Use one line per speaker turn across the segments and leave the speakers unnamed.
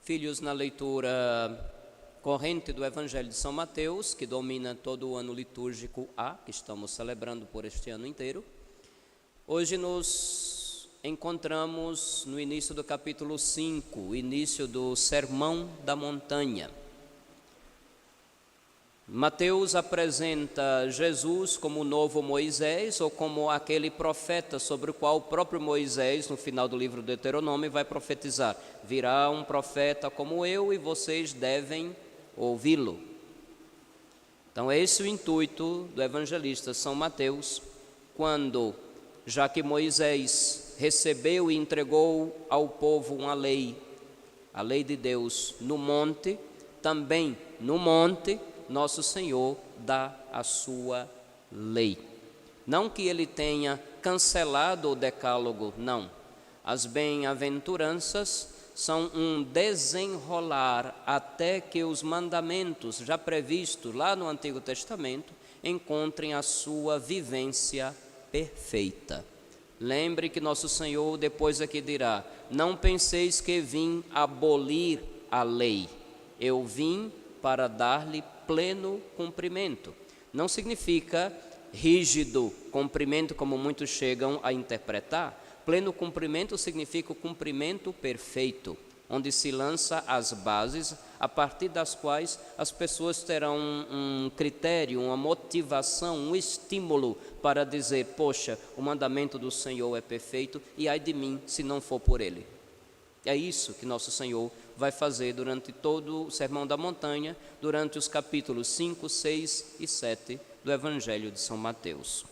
Filhos, na leitura corrente do Evangelho de São Mateus, que domina todo o ano litúrgico A, que estamos celebrando por este ano inteiro, hoje nos encontramos no início do capítulo 5, o início do Sermão da Montanha. Mateus apresenta Jesus como o novo Moisés, ou como aquele profeta sobre o qual o próprio Moisés, no final do livro do Deuteronômio, vai profetizar: virá um profeta como eu e vocês devem ouvi-lo. Então é esse o intuito do evangelista São Mateus, quando, já que Moisés recebeu e entregou ao povo uma lei, a lei de Deus no monte, também no monte nosso Senhor dá a sua lei. Não que ele tenha cancelado o decálogo, não. As bem-aventuranças são um desenrolar até que os mandamentos já previstos lá no Antigo Testamento encontrem a sua vivência perfeita. Lembre que nosso Senhor depois aqui dirá: não penseis que vim abolir a lei, eu vim para dar-lhe pleno cumprimento. Não significa rígido cumprimento, como muitos chegam a interpretar. Pleno cumprimento significa o cumprimento perfeito, onde se lança as bases a partir das quais as pessoas terão um critério, uma motivação, um estímulo para dizer: poxa, o mandamento do Senhor é perfeito e ai de mim se não for por ele. É isso que nosso Senhor vai fazer durante todo o Sermão da Montanha, durante os capítulos 5, 6 e 7 do Evangelho de São Mateus.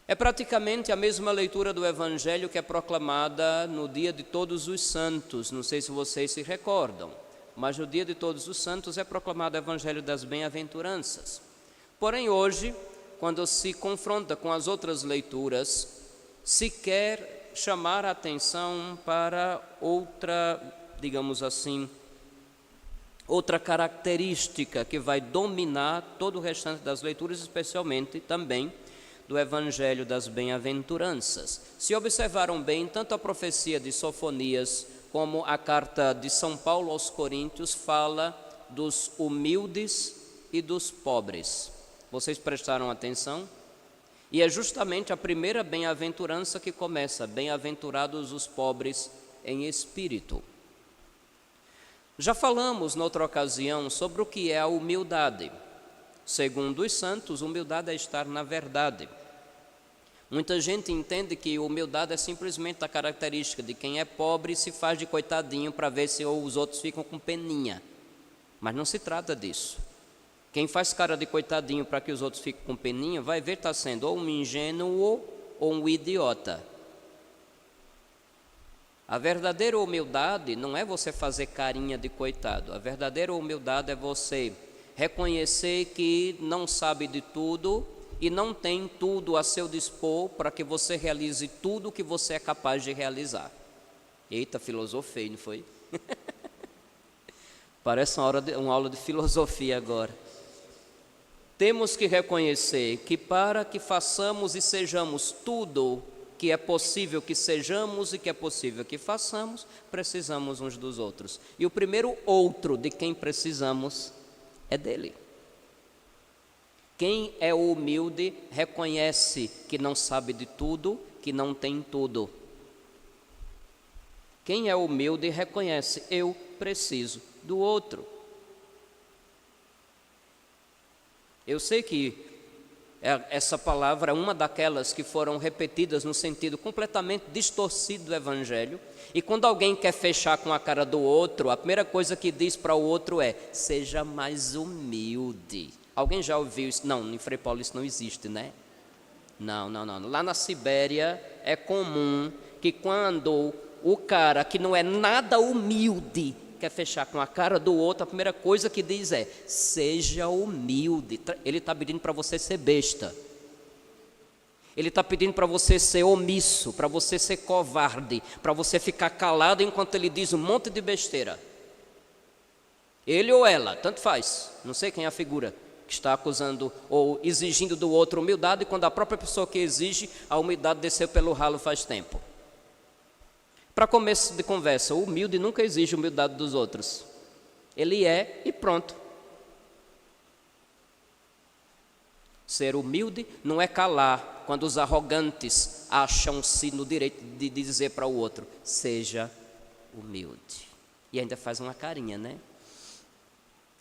É praticamente a mesma leitura do Evangelho que é proclamada no dia de Todos os Santos. Não sei se vocês se recordam, mas no dia de Todos os Santos é proclamado o Evangelho das Bem-aventuranças. Porém, hoje, quando se confronta com as outras leituras, se quer chamar a atenção para outra, digamos assim, outra característica que vai dominar todo o restante das leituras, especialmente também do Evangelho das Bem-aventuranças. Se observaram bem, tanto a profecia de Sofonias como a carta de São Paulo aos Coríntios fala dos humildes e dos pobres. Vocês prestaram atenção? E é justamente a primeira bem-aventurança que começa: bem-aventurados os pobres em espírito. Já falamos noutra ocasião sobre o que é a humildade. Segundo os santos, humildade é estar na verdade. Muita gente entende que humildade é simplesmente a característica de quem é pobre e se faz de coitadinho para ver se os outros ficam com peninha. Mas não se trata disso. Quem faz cara de coitadinho para que os outros fiquem com peninha, vai ver estar sendo ou um ingênuo ou um idiota. A verdadeira humildade não é você fazer carinha de coitado. A verdadeira humildade é você reconhecer que não sabe de tudo e não tem tudo a seu dispor para que você realize tudo o que você é capaz de realizar. Eita, filosofei, não foi? Parece uma aula de filosofia agora. Temos que reconhecer que para que façamos e sejamos tudo que é possível que sejamos e que é possível que façamos, precisamos uns dos outros. E o primeiro outro de quem precisamos é dele. Quem é humilde reconhece que não sabe de tudo, que não tem tudo. Quem é humilde reconhece: eu preciso do outro. Eu sei que essa palavra é uma daquelas que foram repetidas no sentido completamente distorcido do Evangelho. E quando alguém quer fechar com a cara do outro, a primeira coisa que diz para o outro é: seja mais humilde. Alguém já ouviu isso? Não, em Frei Paulo isso não existe, né? Não. Lá na Sibéria é comum que quando o cara que não é nada humilde quer fechar com a cara do outro, a primeira coisa que diz é: seja humilde. Ele está pedindo para você ser besta. Ele está pedindo para você ser omisso, para você ser covarde, para você ficar calado enquanto ele diz um monte de besteira. Ele ou ela, tanto faz, não sei quem é a figura que está acusando ou exigindo do outro humildade, quando a própria pessoa que exige a humildade desceu pelo ralo faz tempo. Para começo de conversa, o humilde nunca exige humildade dos outros. Ele é e pronto. Ser humilde não é calar quando os arrogantes acham-se no direito de dizer para o outro: seja humilde. E ainda faz uma carinha, né?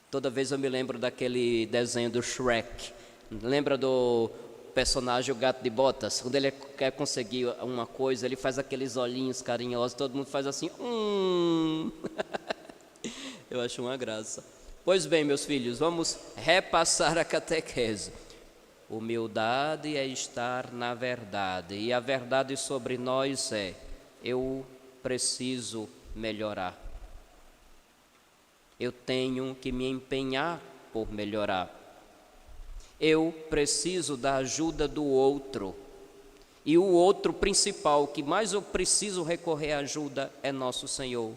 Toda vez eu me lembro daquele desenho do Shrek. Lembra do personagem, o gato de botas? Quando ele quer conseguir uma coisa, ele faz aqueles olhinhos carinhosos, todo mundo faz assim. Eu acho uma graça. Pois bem, meus filhos, vamos repassar a catequese. Humildade é estar na verdade. E a verdade sobre nós é: eu preciso melhorar. Eu tenho que me empenhar por melhorar. Eu preciso da ajuda do outro. E o outro principal, que mais eu preciso recorrer à ajuda, é nosso Senhor.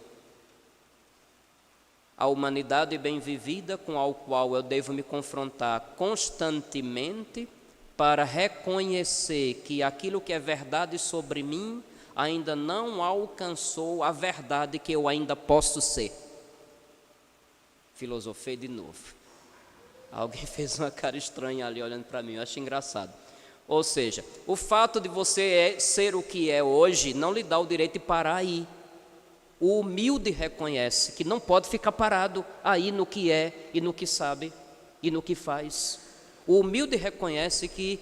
A humanidade bem vivida com a qual eu devo me confrontar constantemente para reconhecer que aquilo que é verdade sobre mim ainda não alcançou a verdade que eu ainda posso ser. Filosofei de novo. Alguém fez uma cara estranha ali olhando para mim, eu acho engraçado. Ou seja, o fato de você ser o que é hoje não lhe dá o direito de parar aí. O humilde reconhece que não pode ficar parado aí no que é e no que sabe e no que faz. O humilde reconhece que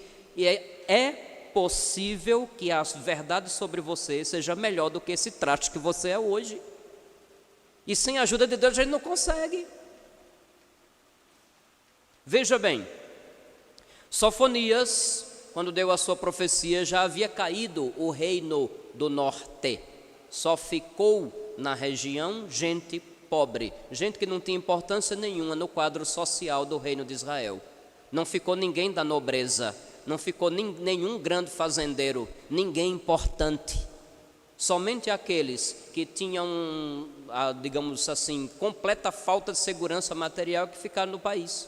é possível que a verdade sobre você seja melhor do que esse traste que você é hoje. E sem a ajuda de Deus a gente não consegue. Veja bem, Sofonias, quando deu a sua profecia, já havia caído o reino do norte. Só ficou na região gente pobre, gente que não tinha importância nenhuma no quadro social do reino de Israel. Não ficou ninguém da nobreza, não ficou nenhum grande fazendeiro, ninguém importante. Somente aqueles que tinham, digamos assim, completa falta de segurança material que ficaram no país.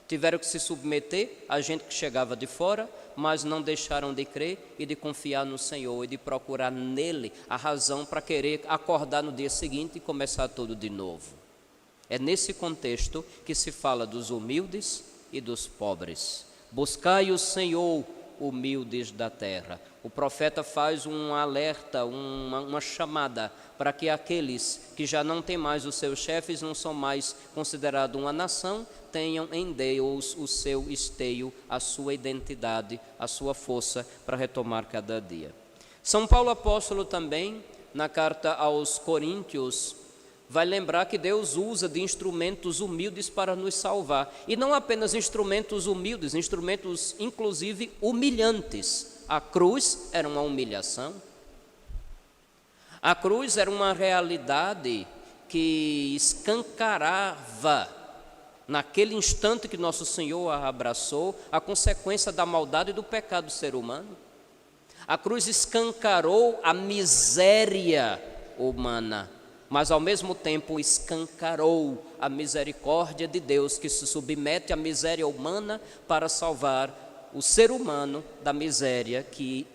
Tiveram que se submeter a gente que chegava de fora, mas não deixaram de crer e de confiar no Senhor e de procurar nele a razão para querer acordar no dia seguinte e começar tudo de novo. É nesse contexto que se fala dos humildes e dos pobres. Buscai o Senhor, humildes da terra. O profeta faz um alerta, uma chamada para que aqueles que já não têm mais os seus chefes, não são mais considerados uma nação, tenham em Deus o seu esteio, a sua identidade, a sua força para retomar cada dia. São Paulo apóstolo também, na carta aos Coríntios, vai lembrar que Deus usa de instrumentos humildes para nos salvar. E não apenas instrumentos humildes, instrumentos inclusive humilhantes. A cruz era uma humilhação. A cruz era uma realidade que escancarava, naquele instante que nosso Senhor a abraçou, a consequência da maldade e do pecado do ser humano. A cruz escancarou a miséria humana, mas ao mesmo tempo escancarou a misericórdia de Deus, que se submete à miséria humana para salvar o ser humano da miséria que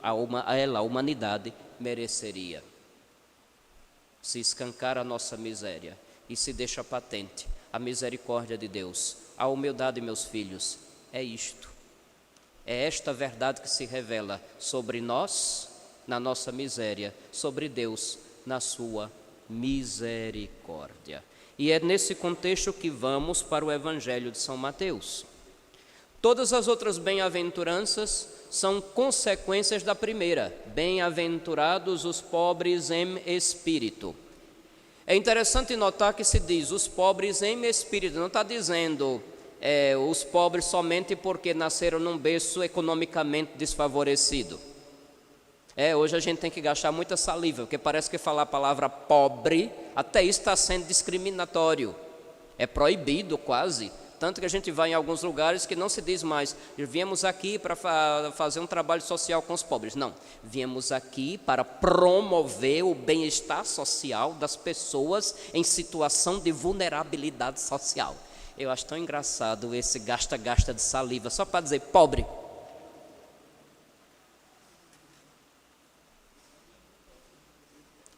a humanidade mereceria. Se escancara a nossa miséria e se deixa patente a misericórdia de Deus. A humildade, meus filhos, é isto. É esta verdade que se revela sobre nós, na nossa miséria, sobre Deus, na sua misericórdia. E é nesse contexto que vamos para o Evangelho de São Mateus. Todas as outras bem-aventuranças são consequências da primeira. Bem-aventurados os pobres em espírito. É interessante notar que se diz os pobres em espírito, não está dizendo os pobres somente porque nasceram num berço economicamente desfavorecido. Hoje a gente tem que gastar muita saliva, porque parece que falar a palavra pobre, até isso está sendo discriminatório. É proibido quase. Tanto que a gente vai em alguns lugares que não se diz mais, viemos aqui para fazer um trabalho social com os pobres. Não, viemos aqui para promover o bem-estar social das pessoas em situação de vulnerabilidade social. Eu acho tão engraçado esse gasta-gasta de saliva, só para dizer pobre.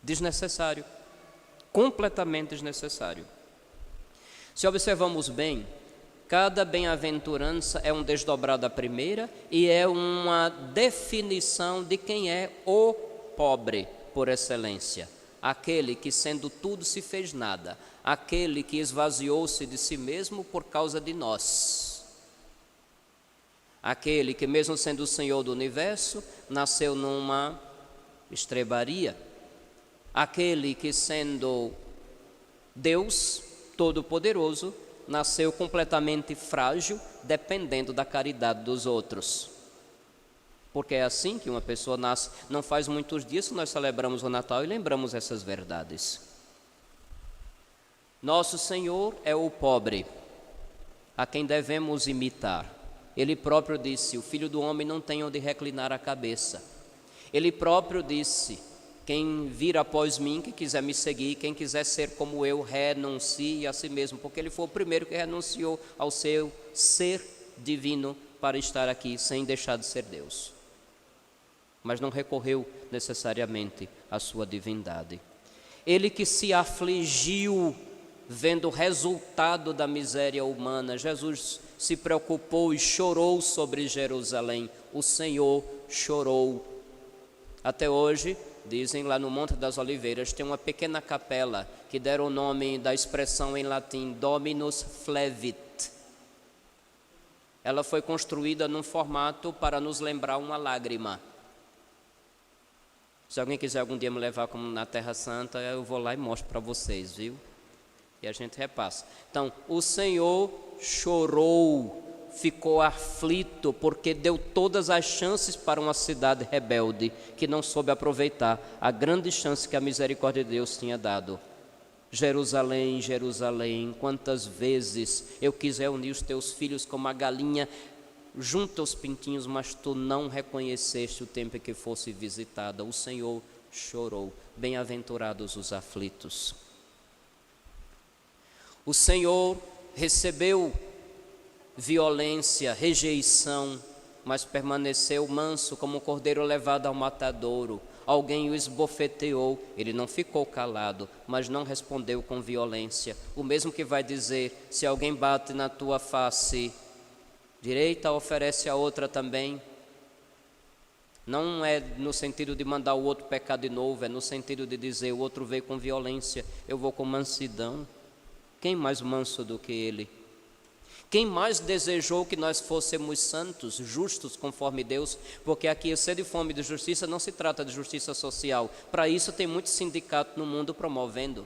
Desnecessário, completamente desnecessário. Se observamos bem, cada bem-aventurança é um desdobrar da primeira e é uma definição de quem é o pobre por excelência. Aquele que, sendo tudo, se fez nada. Aquele que esvaziou-se de si mesmo por causa de nós. Aquele que, mesmo sendo o Senhor do universo, nasceu numa estrebaria. Aquele que, sendo Deus Todo-Poderoso, nasceu completamente frágil, dependendo da caridade dos outros. Porque é assim que uma pessoa nasce. Não faz muitos dias que nós celebramos o Natal e lembramos essas verdades. Nosso Senhor é o pobre, a quem devemos imitar. Ele próprio disse: o Filho do Homem não tem onde reclinar a cabeça. Ele próprio disse: quem vir após mim, que quiser me seguir, quem quiser ser como eu, renuncie a si mesmo, porque ele foi o primeiro que renunciou ao seu ser divino para estar aqui, sem deixar de ser Deus. Mas não recorreu necessariamente à sua divindade. Ele que se afligiu vendo o resultado da miséria humana. Jesus se preocupou e chorou sobre Jerusalém. O Senhor chorou. Até hoje, dizem lá no Monte das Oliveiras, tem uma pequena capela que deram o nome da expressão em latim Dominus Flevit. Ela foi construída num formato para nos lembrar uma lágrima. Se alguém quiser algum dia me levar como na Terra Santa, eu vou lá e mostro para vocês, viu? E a gente repassa. Então, o Senhor chorou, ficou aflito, porque deu todas as chances para uma cidade rebelde, que não soube aproveitar a grande chance que a misericórdia de Deus tinha dado. Jerusalém, Jerusalém, quantas vezes eu quiser unir os teus filhos como a galinha junto aos pintinhos, mas tu não reconheceste o tempo em que fosse visitada. O Senhor chorou. Bem-aventurados os aflitos. O Senhor recebeu violência, rejeição, mas permaneceu manso como um cordeiro levado ao matadouro. Alguém o esbofeteou, ele não ficou calado, mas não respondeu com violência. O mesmo que vai dizer: se alguém bate na tua face direita, oferece a outra também. Não é no sentido de mandar o outro pecar de novo, é no sentido de dizer: o outro veio com violência, eu vou com mansidão. Quem mais manso do que ele? Quem mais desejou que nós fôssemos santos, justos conforme Deus? Porque aqui a sede e fome de justiça não se trata de justiça social. Para isso tem muito sindicato no mundo promovendo.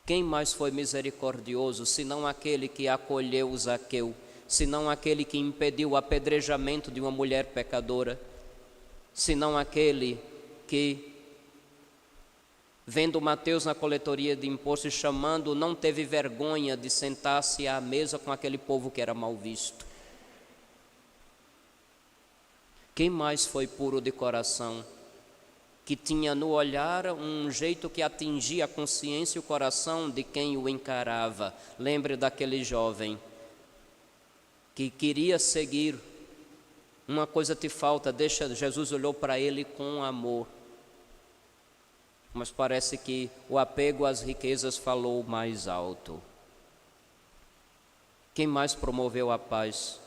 Quem mais foi misericordioso, senão aquele que acolheu o Zaqueu, senão aquele que impediu o apedrejamento de uma mulher pecadora, senão aquele que, vendo Mateus na coletoria de impostos chamando, não teve vergonha de sentar-se à mesa com aquele povo que era mal visto. Quem mais foi puro de coração, que tinha no olhar um jeito que atingia a consciência e o coração de quem o encarava? Lembre daquele jovem que queria seguir. Uma coisa te falta, Jesus olhou para ele com amor. Mas parece que o apego às riquezas falou mais alto. Quem mais promoveu a paz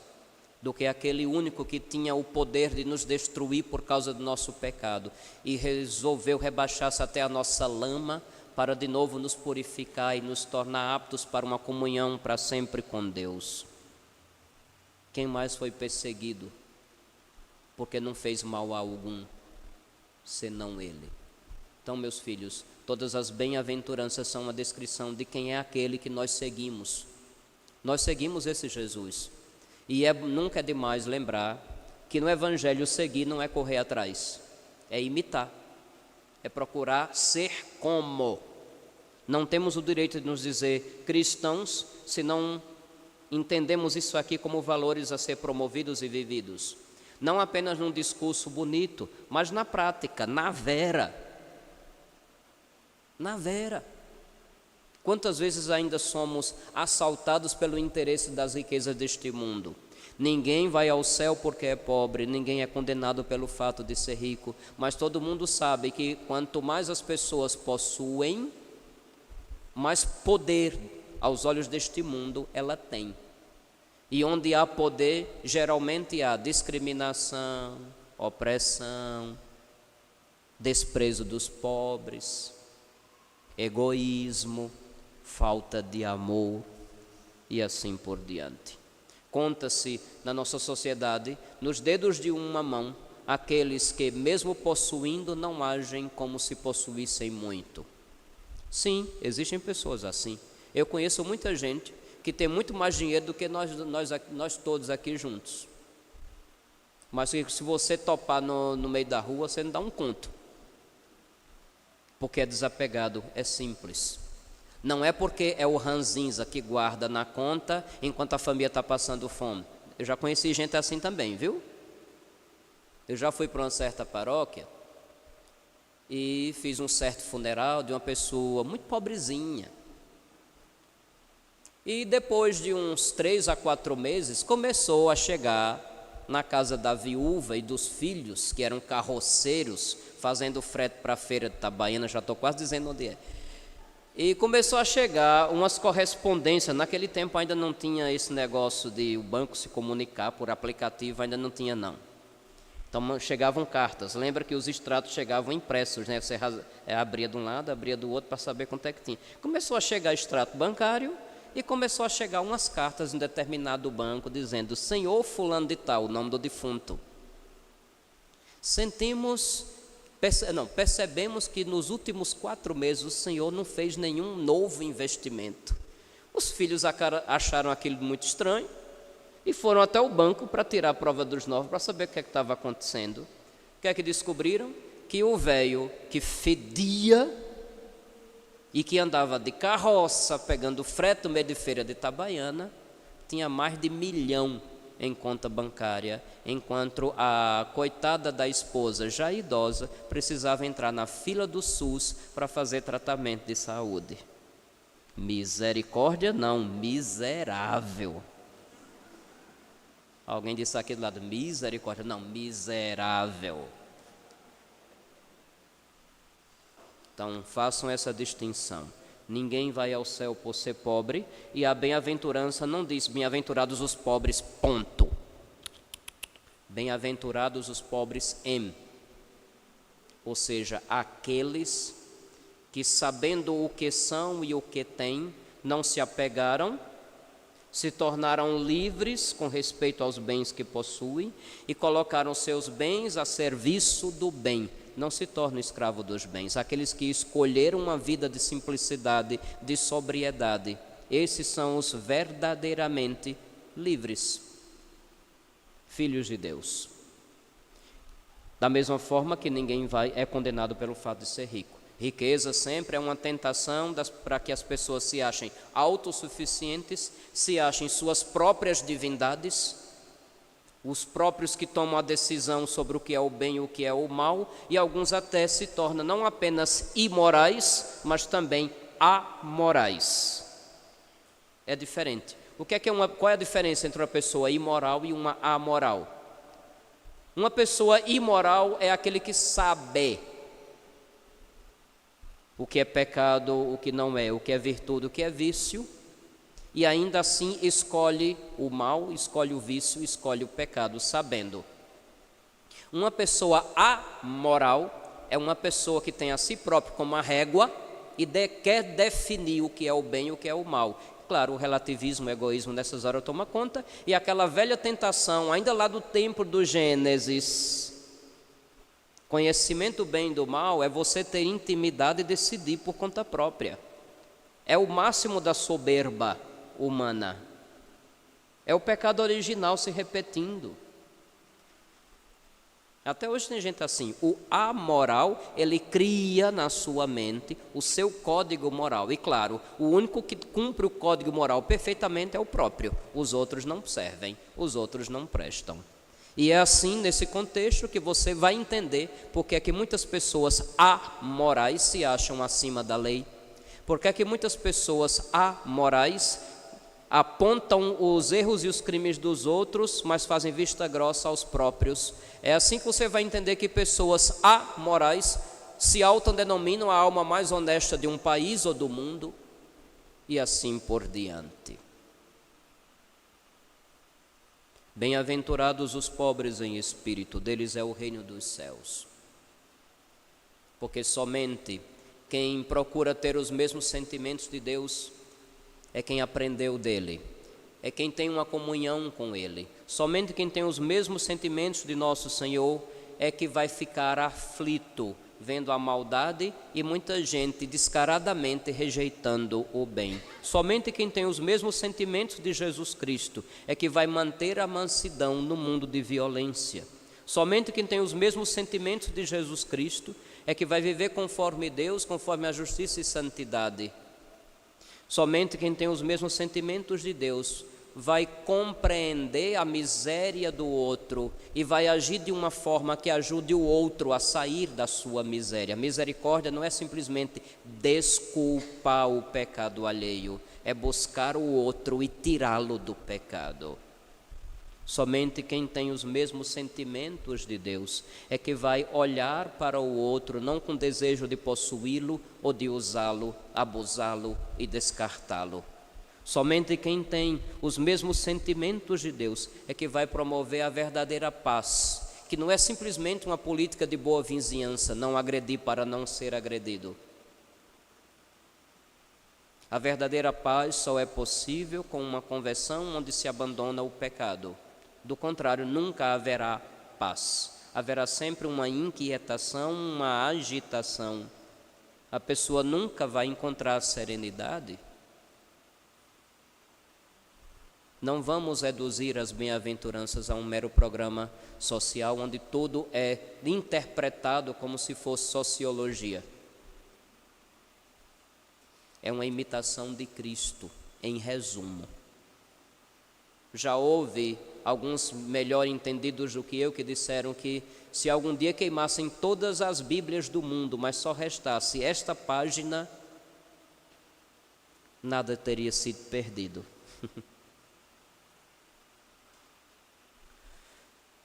do que aquele único que tinha o poder de nos destruir por causa do nosso pecado e resolveu rebaixar-se até a nossa lama para de novo nos purificar e nos tornar aptos para uma comunhão para sempre com Deus? Quem mais foi perseguido porque não fez mal a algum, senão ele? Então, meus filhos, todas as bem-aventuranças são uma descrição de quem é aquele que nós seguimos. Nós seguimos esse Jesus. E nunca é demais lembrar que no Evangelho seguir não é correr atrás, é imitar, é procurar ser como. Não temos o direito de nos dizer cristãos se não entendemos isso aqui como valores a ser promovidos e vividos. Não apenas num discurso bonito, mas na prática, na vera. Na vera. Quantas vezes ainda somos assaltados pelo interesse das riquezas deste mundo? Ninguém vai ao céu porque é pobre, ninguém é condenado pelo fato de ser rico, mas todo mundo sabe que quanto mais as pessoas possuem, mais poder aos olhos deste mundo ela tem. E onde há poder, geralmente há discriminação, opressão, desprezo dos pobres, egoísmo, falta de amor e assim por diante. Conta-se na nossa sociedade, nos dedos de uma mão, aqueles que, mesmo possuindo, não agem como se possuíssem muito. Sim, existem pessoas assim. Eu conheço muita gente que tem muito mais dinheiro do que nós todos aqui juntos. Mas se você topar no meio da rua, você não dá um conto. Porque é desapegado, é simples. Não é porque é o ranzinza que guarda na conta enquanto a família está passando fome. Eu já conheci gente assim também, viu? Eu já fui para uma certa paróquia e fiz um certo funeral de uma pessoa muito pobrezinha. E depois de uns 3 a 4 meses, começou a chegar na casa da viúva e dos filhos, que eram carroceiros, fazendo frete para a feira de Itabaiana, já estou quase dizendo onde é. E começou a chegar umas correspondências. Naquele tempo ainda não tinha esse negócio de o banco se comunicar por aplicativo, ainda não tinha não. Então chegavam cartas. Lembra que os extratos chegavam impressos, né? Você abria de um lado, abria do outro para saber quanto é que tinha. Começou a chegar extrato bancário e começou a chegar umas cartas em determinado banco dizendo: Senhor fulano de tal, o nome do defunto. Percebemos que nos últimos 4 meses o Senhor não fez nenhum novo investimento. Os filhos acharam aquilo muito estranho e foram até o banco para tirar a prova dos 9 para saber o que é que estava acontecendo. O que é que descobriram? Que o velho que fedia e que andava de carroça pegando frete no meio de feira de Itabaiana tinha mais de 1 milhão em conta bancária, enquanto a coitada da esposa, já idosa, precisava entrar na fila do SUS para fazer tratamento de saúde. Misericórdia não, miserável. Alguém disse aqui do lado, misericórdia, não, miserável. Então façam essa distinção. Ninguém vai ao céu por ser pobre, e a bem-aventurança não diz bem-aventurados os pobres, ponto. Bem-aventurados os pobres ou seja, aqueles que, sabendo o que são e o que têm, não se apegaram, se tornaram livres com respeito aos bens que possuem e colocaram seus bens a serviço do bem. Não se torna escravo dos bens. Aqueles que escolheram uma vida de simplicidade, de sobriedade, esses são os verdadeiramente livres, filhos de Deus. Da mesma forma que ninguém é condenado pelo fato de ser rico. Riqueza sempre é uma tentação para que as pessoas se achem autossuficientes, se achem suas próprias divindades, os próprios que tomam a decisão sobre o que é o bem e o que é o mal, e alguns até se tornam não apenas imorais, mas também amorais. É diferente. Qual é a diferença entre uma pessoa imoral e uma amoral? Uma pessoa imoral é aquele que sabe o que é pecado, o que não é, o que é virtude, o que é vício, e ainda assim escolhe o mal, escolhe o vício, escolhe o pecado, sabendo. Uma pessoa amoral é uma pessoa que tem a si própria como a régua e quer definir o que é o bem e o que é o mal. Claro, o relativismo, o egoísmo nessas horas toma conta, e aquela velha tentação, ainda lá do tempo do Gênesis, conhecimento do bem e do mal é você ter intimidade e decidir por conta própria. É o máximo da soberba humana. É o pecado original se repetindo. Até hoje tem gente assim. O amoral, ele cria na sua mente o seu código moral. E claro, o único que cumpre o código moral perfeitamente é o próprio. Os outros não servem, os outros não prestam. E é assim, nesse contexto, que você vai entender porque é que muitas pessoas amorais se acham acima da lei. Porque é que muitas pessoas amorais apontam os erros e os crimes dos outros, mas fazem vista grossa aos próprios. É assim que você vai entender que pessoas amorais se autodenominam a alma mais honesta de um país ou do mundo, e assim por diante. Bem-aventurados os pobres em espírito, deles é o reino dos céus. Porque somente quem procura ter os mesmos sentimentos de Deus é quem aprendeu dele, é quem tem uma comunhão com ele. Somente quem tem os mesmos sentimentos de nosso Senhor é que vai ficar aflito, vendo a maldade e muita gente descaradamente rejeitando o bem. Somente quem tem os mesmos sentimentos de Jesus Cristo é que vai manter a mansidão no mundo de violência. Somente quem tem os mesmos sentimentos de Jesus Cristo é que vai viver conforme Deus, conforme a justiça e santidade. Somente quem tem os mesmos sentimentos de Deus vai compreender a miséria do outro e vai agir de uma forma que ajude o outro a sair da sua miséria. Misericórdia não é simplesmente desculpar o pecado alheio, é buscar o outro e tirá-lo do pecado. Somente quem tem os mesmos sentimentos de Deus é que vai olhar para o outro não com desejo de possuí-lo ou de usá-lo, abusá-lo e descartá-lo. Somente quem tem os mesmos sentimentos de Deus é que vai promover a verdadeira paz, que não é simplesmente uma política de boa vizinhança, não agredir para não ser agredido. A verdadeira paz só é possível com uma conversão onde se abandona o pecado. Do contrário, nunca haverá paz. Haverá sempre uma inquietação, uma agitação. A pessoa nunca vai encontrar serenidade. Não vamos reduzir as bem-aventuranças a um mero programa social onde tudo é interpretado como se fosse sociologia. É uma imitação de Cristo, em resumo. Já houve alguns melhor entendidos do que eu que disseram que se algum dia queimassem todas as Bíblias do mundo, mas só restasse esta página, nada teria sido perdido.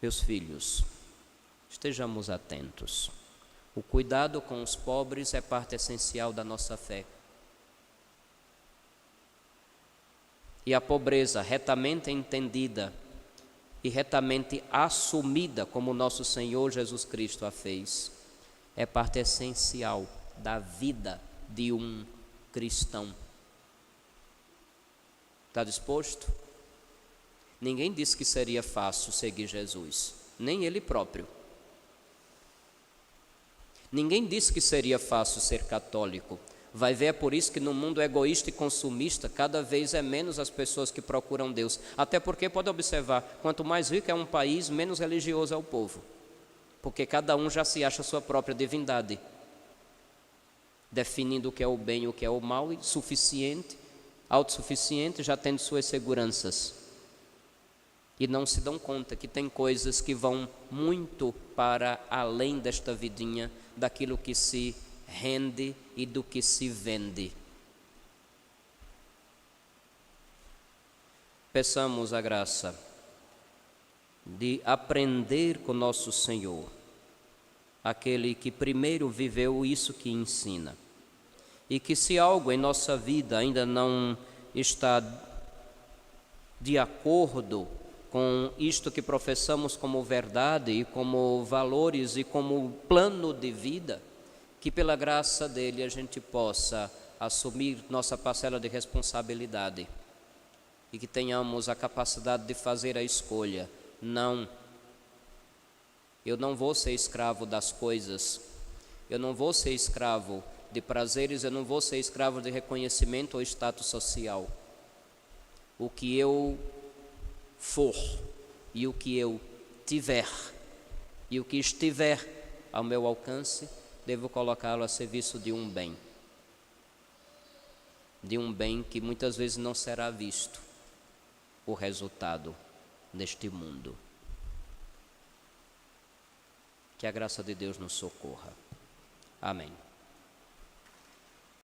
Meus filhos, estejamos atentos. O cuidado com os pobres é parte essencial da nossa fé. E a pobreza retamente entendida e retamente assumida, como nosso Senhor Jesus Cristo a fez, é parte essencial da vida de um cristão. Está disposto? Ninguém disse que seria fácil seguir Jesus, nem ele próprio. Ninguém disse que seria fácil ser católico. Vai ver, é por isso que no mundo egoísta e consumista, cada vez é menos as pessoas que procuram Deus. Até porque, pode observar, quanto mais rico é um país, menos religioso é o povo. Porque cada um já se acha sua própria divindade, definindo o que é o bem e o que é o mal, e suficiente, autossuficiente, já tendo suas seguranças. E não se dão conta que tem coisas que vão muito para além desta vidinha, daquilo que se rende e do que se vende. Peçamos a graça de aprender com nosso Senhor, aquele que primeiro viveu isso que ensina, e que se algo em nossa vida ainda não está de acordo com isto que professamos como verdade e como valores e como plano de vida, que pela graça dele a gente possa assumir nossa parcela de responsabilidade e que tenhamos a capacidade de fazer a escolha. Não, eu não vou ser escravo das coisas, eu não vou ser escravo de prazeres, eu não vou ser escravo de reconhecimento ou status social. O que eu for e o que eu tiver e o que estiver ao meu alcance, devo colocá-lo a serviço de um bem que muitas vezes não será visto o resultado neste mundo. Que a graça de Deus nos socorra. Amém.